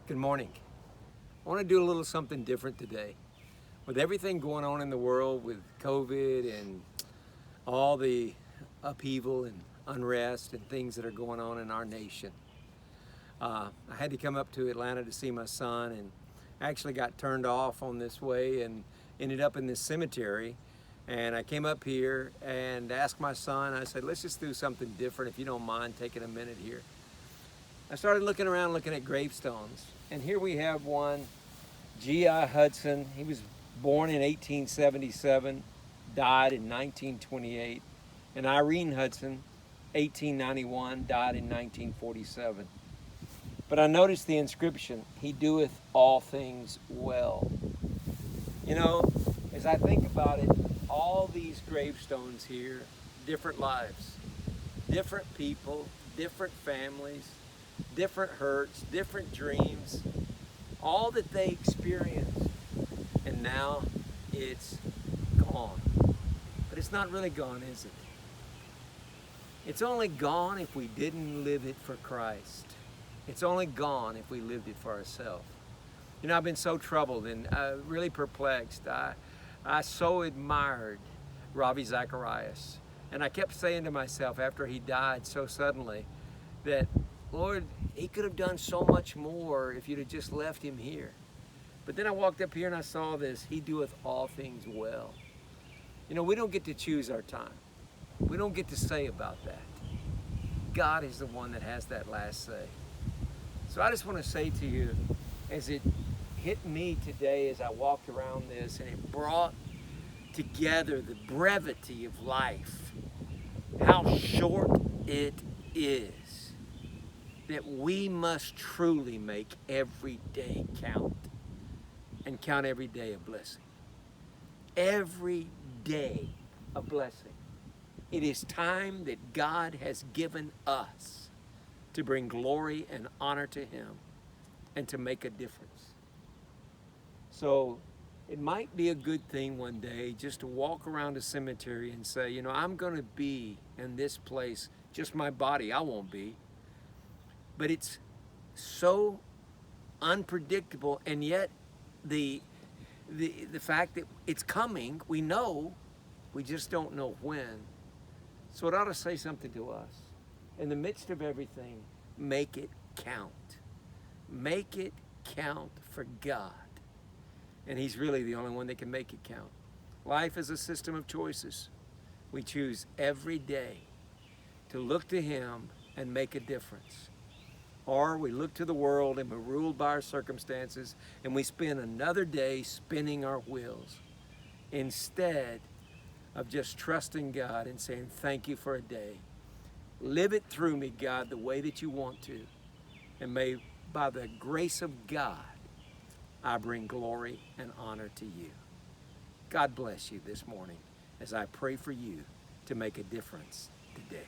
Good morning. I want to do a little something different today. With everything going on in the world with COVID and all the upheaval and unrest and things that are going on in our nation, I had to come up to Atlanta to see my son, and actually got turned off on this way and ended up in this cemetery. And I came up here and asked my son, I said, let's just do something different if you don't mind taking a minute here. I started looking around looking at gravestones, and here we have one, G.I. Hudson. He was born in 1877, died in 1928, and Irene Hudson, 1891, died in 1947. But I noticed the inscription, "He doeth all things well." You know, as I think about it, all these gravestones here, different lives, different people, different families, different hurts, different dreams, all that they experienced, and now it's gone. But it's not really gone, is it? It's only gone if we didn't live it for Christ. It's only gone if we lived it for ourselves. You know, I've been so troubled and really perplexed. I so admired Ravi Zacharias, and I kept saying to myself after he died so suddenly that, Lord, he could have done so much more if you'd have just left him here. But then I walked up here and I saw this, "He doeth all things well." You know, we don't get to choose our time. We don't get to say about that. God is the one that has that last say. So I just want to say to you, as it hit me today as I walked around this, and it brought together the brevity of life, how short it is, that we must truly make every day count and count every day a blessing. Every day a blessing. It is time that God has given us to bring glory and honor to Him and to make a difference. So it might be a good thing one day just to walk around a cemetery and say, you know, I'm going to be in this place, just my body, I won't be. But it's so unpredictable, and yet the fact that it's coming, we know, we just don't know when. So it ought to say something to us. In the midst of everything, make it count. Make it count for God. And He's really the only one that can make it count. Life is a system of choices. We choose every day to look to Him and make a difference. Or we look to the world and we're ruled by our circumstances, and we spend another day spinning our wheels instead of just trusting God and saying, thank you for a day. Live it through me, God, the way that you want to. And may, by the grace of God, I bring glory and honor to you. God bless you this morning as I pray for you to make a difference today.